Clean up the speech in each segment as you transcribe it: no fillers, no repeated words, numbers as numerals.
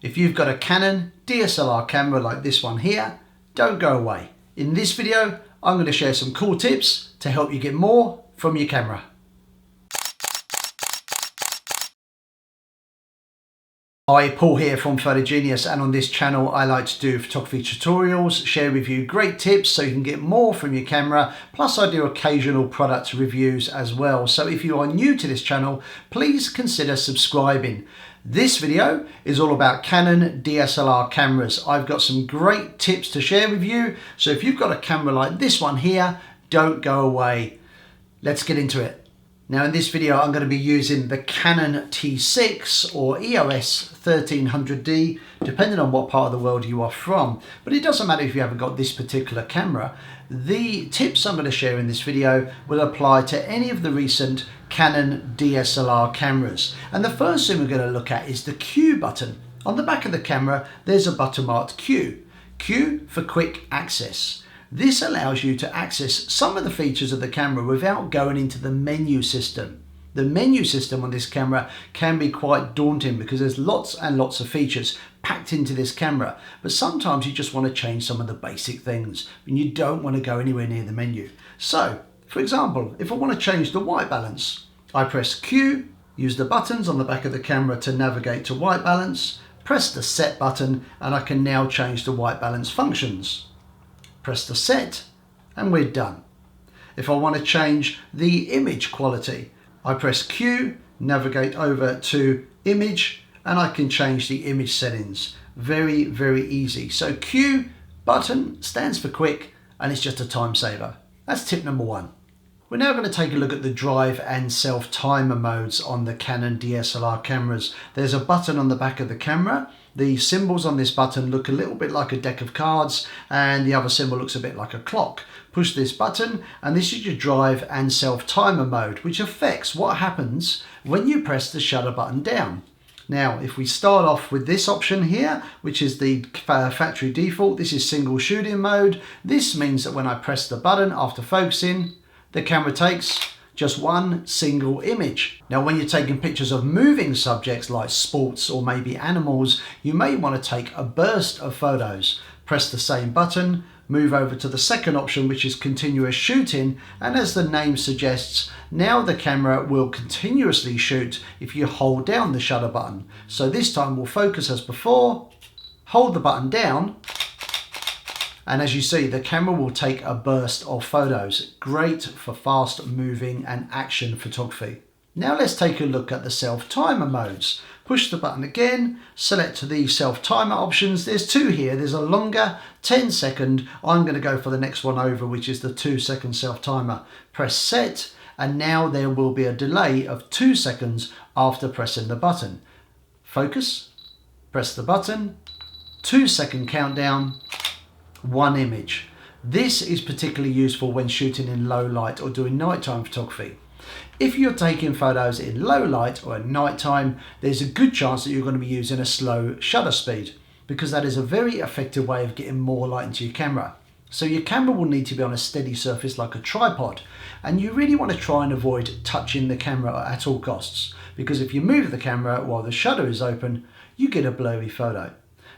If you've got a Canon DSLR camera like this one here, don't go away. In this video, I'm going to share some cool tips to help you get more from your camera. Hi, Paul here from Photo Genius, and on this channel I like to do photography tutorials, share with you great tips so you can get more from your camera, plus I do occasional product reviews as well. So if you are new to this channel, please consider subscribing. This video is all about Canon DSLR cameras. I've got some great tips to share with you, so if you've got a camera like this one here, don't go away. Let's get into it. Now in this video I'm going to be using the Canon T6 or EOS 1300D, depending on what part of the world you are from. But it doesn't matter if you haven't got this particular camera. The tips I'm going to share in this video will apply to any of the recent Canon DSLR cameras. And the first thing we're going to look at is the Q button. On the back of the camera there's a button marked Q. Q for quick access. This allows you to access some of the features of the camera without going into the menu system. The menu system on this camera can be quite daunting because there's lots and lots of features packed into this camera, but sometimes you just want to change some of the basic things and you don't want to go anywhere near the menu. So, for example, if I want to change the white balance, I press Q, use the buttons on the back of the camera to navigate to white balance, press the set button, and I can now change the white balance functions. Press the set and we're done. If I want to change the image quality, I press Q, navigate over to image, and I can change the image settings. Very, very easy. So Q button stands for quick and it's just a time saver. That's tip number one. We're now going to take a look at the drive and self timer modes on the Canon DSLR cameras. There's a button on the back of the camera. The symbols on this button look a little bit like a deck of cards and the other symbol looks a bit like a clock. Push this button and this is your drive and self timer mode, which affects what happens when you press the shutter button down. Now, if we start off with this option here, which is the factory default, this is single shooting mode. This means that when I press the button after focusing, the camera takes just one single image. Now when you're taking pictures of moving subjects like sports or maybe animals, you may want to take a burst of photos. Press the same button, move over to the second option, which is continuous shooting, and as the name suggests, now the camera will continuously shoot if you hold down the shutter button. So this time we'll focus as before, hold the button down, and as you see, the camera will take a burst of photos. Great for fast moving and action photography. Now let's take a look at the self-timer modes. Push the button again, select the self-timer options. There's two here. There's a longer 10-second. I'm going to go for the next one over, which is the 2-second self-timer. Press set, and now there will be a delay of 2 seconds after pressing the button. Focus, press the button, 2-second countdown, one image. This is particularly useful when shooting in low light or doing nighttime photography. If you're taking photos in low light or at nighttime, there's a good chance that you're going to be using a slow shutter speed because that is a very effective way of getting more light into your camera. So your camera will need to be on a steady surface like a tripod, and you really want to try and avoid touching the camera at all costs, because if you move the camera while the shutter is open, you get a blurry photo.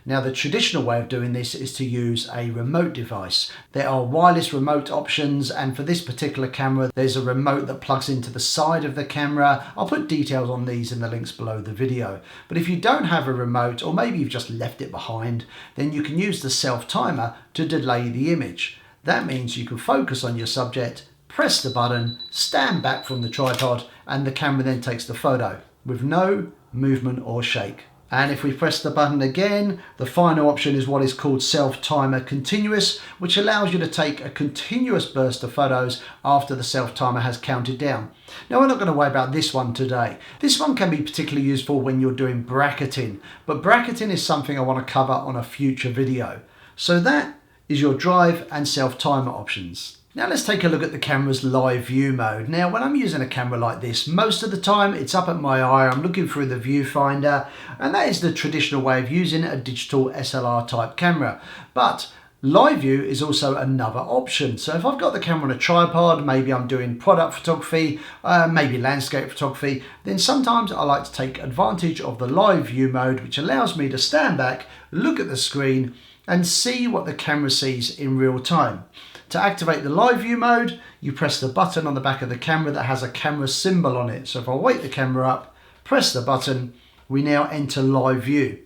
Now the traditional way of doing this is to use a remote device. There are wireless remote options, and for this particular camera there's a remote that plugs into the side of the camera. I'll put details on these in the links below the video. But if you don't have a remote, or maybe you've just left it behind, then you can use the self-timer to delay the image. That means you can focus on your subject, press the button, stand back from the tripod, and the camera then takes the photo with no movement or shake. And if we press the button again, the final option is what is called self-timer continuous, which allows you to take a continuous burst of photos after the self-timer has counted down. Now we're not going to worry about this one today. This one can be particularly useful when you're doing bracketing, but bracketing is something I want to cover on a future video. So that is your drive and self-timer options. Now let's take a look at the camera's live view mode. Now when I'm using a camera like this, most of the time it's up at my eye, I'm looking through the viewfinder, and that is the traditional way of using a digital SLR type camera. But Live view is also another option. So if I've got the camera on a tripod, maybe I'm doing product photography, maybe landscape photography, then sometimes I like to take advantage of the live view mode, which allows me to stand back, look at the screen and see what the camera sees in real time. To activate the live view mode, you press the button on the back of the camera that has a camera symbol on it. So if I wake the camera up, press the button, we now enter live view.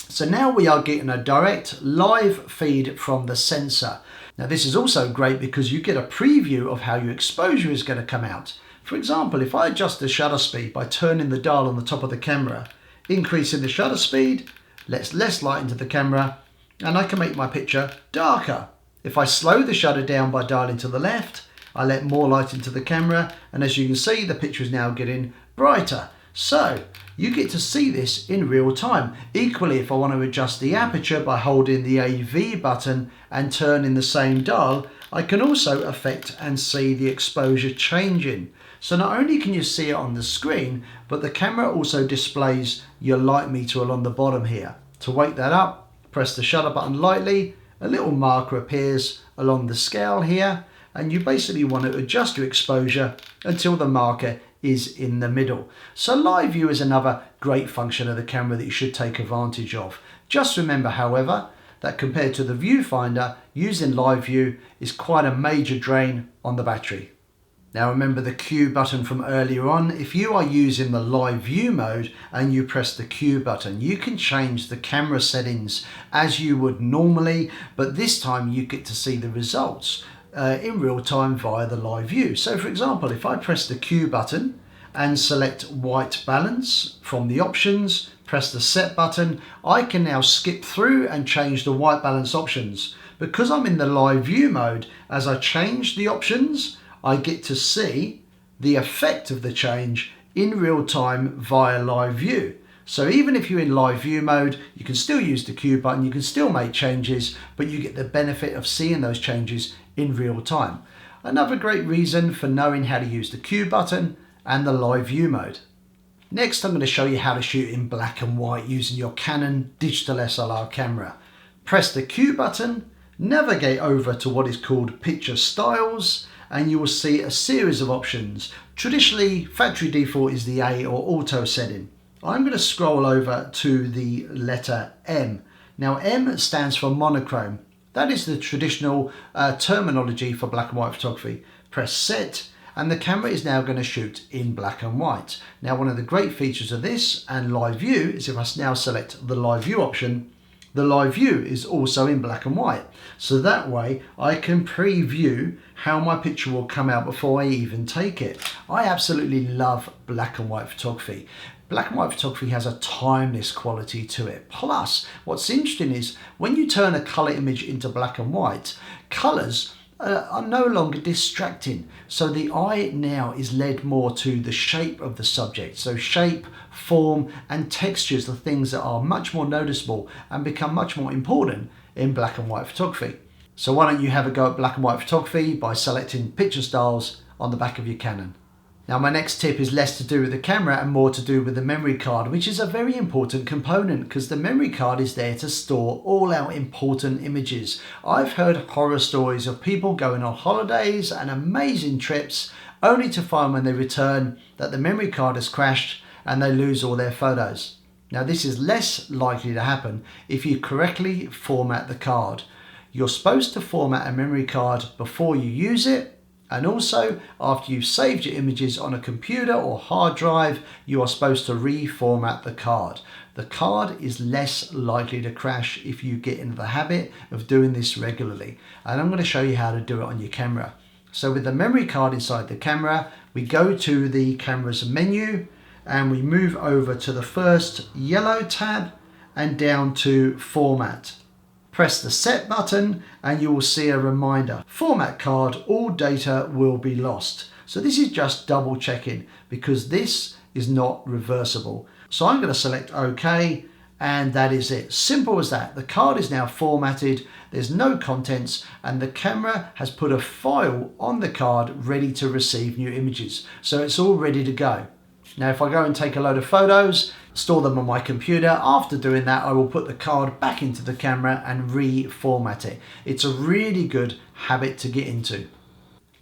So now we are getting a direct live feed from the sensor. Now this is also great because you get a preview of how your exposure is going to come out. For example, if I adjust the shutter speed by turning the dial on the top of the camera, increasing the shutter speed, lets less light into the camera, and I can make my picture darker. If I slow the shutter down by dialing to the left, I let more light into the camera, and as you can see, the picture is now getting brighter. So you get to see this in real time. Equally, if I want to adjust the aperture by holding the AV button and turning the same dial, I can also affect and see the exposure changing. So not only can you see it on the screen, but the camera also displays your light meter along the bottom here. To wake that up, press the shutter button lightly, a little marker appears along the scale here, and you basically want to adjust your exposure until the marker is in the middle. So live view is another great function of the camera that you should take advantage of. Just remember, however, that compared to the viewfinder, using live view is quite a major drain on the battery. Now remember the Q button from earlier on. If you are using the live view mode and you press the Q button, you can change the camera settings as you would normally, but this time you get to see the results in real time via the live view. So for example, if I press the Q button and select white balance from the options, press the set button, I can now skip through and change the white balance options. Because I'm in the live view mode, as I change the options, I get to see the effect of the change in real time via live view. So even if you're in live view mode, you can still use the Q button, you can still make changes, but you get the benefit of seeing those changes in real time. Another great reason for knowing how to use the Q button and the live view mode. Next, I'm going to show you how to shoot in black and white using your Canon DSLR camera. Press the Q button, navigate over to what is called picture styles, and you will see a series of options. Traditionally, factory default is the A or auto setting. I'm going to scroll over to the letter M. Now M stands for monochrome. That is the traditional terminology for black and white photography. Press set and the camera is now going to shoot in black and white. Now one of the great features of this and live view is if I now select the live view option, the live view is also in black and white. So that way I can preview how my picture will come out before I even take it. I absolutely love black and white photography. Black and white photography has a timeless quality to it. Plus, what's interesting is when you turn a color image into black and white, colors are no longer distracting. So the eye now is led more to the shape of the subject. So shape, form, and textures are things that are much more noticeable and become much more important in black and white photography. So why don't you have a go at black and white photography by selecting picture styles on the back of your Canon. Now my next tip is less to do with the camera and more to do with the memory card, which is a very important component because the memory card is there to store all our important images. I've heard horror stories of people going on holidays and amazing trips only to find when they return that the memory card has crashed and they lose all their photos. Now this is less likely to happen if you correctly format the card. You're supposed to format a memory card before you use it. And also, after you've saved your images on a computer or hard drive, you are supposed to reformat the card. The card is less likely to crash if you get into the habit of doing this regularly. And I'm going to show you how to do it on your camera. So with the memory card inside the camera, we go to the camera's menu and we move over to the first yellow tab and down to Format. Press the set button and you will see a reminder. Format card, all data will be lost. So this is just double checking because this is not reversible. So I'm going to select OK and that is it. Simple as that. The card is now formatted, there's no contents and the camera has put a file on the card ready to receive new images. So it's all ready to go. Now if I go and take a load of photos, store them on my computer. After doing that, I will put the card back into the camera and reformat it. It's a really good habit to get into.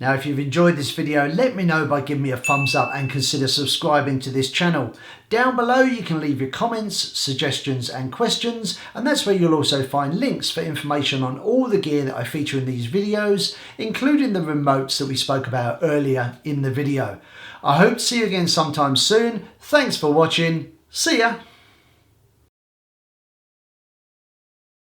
Now, if you've enjoyed this video, let me know by giving me a thumbs up and consider subscribing to this channel. Down below, you can leave your comments, suggestions and questions, and that's where you'll also find links for information on all the gear that I feature in these videos, including the remotes that we spoke about earlier in the video. I hope to see you again sometime soon. Thanks for watching. See ya.